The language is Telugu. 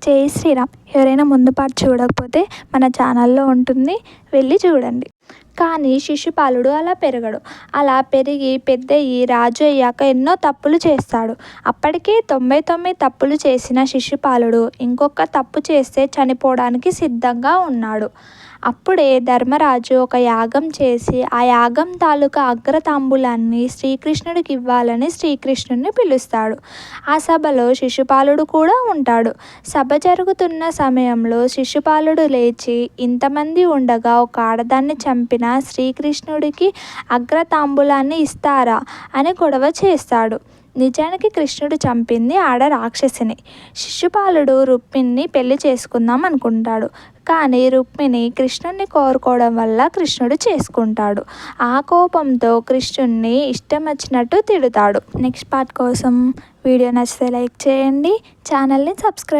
జై శ్రీరామ్. ఎవరైనా ముందు పార్ట్ చూడకపోతే మన ఛానల్లో ఉంటుంది, వెళ్ళి చూడండి. కానీ శిశుపాలుడు అలా పెరగడు. అలా పెరిగి పెద్దయ్యి రాజు అయ్యాక ఎన్నో తప్పులు చేస్తాడు. అప్పటికే 99 తప్పులు చేసిన శిశుపాలుడు ఇంకొక తప్పు చేస్తే చనిపోవడానికి సిద్ధంగా ఉన్నాడు. అప్పుడే ధర్మరాజు ఒక యాగం చేసి ఆ యాగం తాలూకా అగ్రతాంబూలాన్ని శ్రీకృష్ణుడికి ఇవ్వాలని శ్రీకృష్ణుడిని పిలుస్తాడు. ఆ సభలో శిశుపాలుడు కూడా ఉంటాడు. సభ జరుగుతున్న సమయంలో శిశుపాలుడు లేచి, ఇంతమంది ఉండగా ఒక ఆడదాన్ని చంపిన శ్రీకృష్ణుడికి అగ్రతాంబూలాన్ని ఇస్తారా అని గొడవ చేస్తాడు. నిజానికి కృష్ణుడు చంపింది ఆడ రాక్షసిని. శిశుపాలుడు రుక్మిణిని పెళ్లి చేసుకుందాం అనుకుంటాడు. కానీ రుక్మిణి కృష్ణుడిని కోరుకోవడం వల్ల కృష్ణుడు చేసుకుంటాడు. ఆ కోపంతో కృష్ణుడిని ఇష్టం వచ్చినట్టు తిడతాడు. నెక్స్ట్ పార్ట్ కోసం వీడియో నచ్చితే లైక్ చేయండి, ఛానల్ని సబ్స్క్రైబ్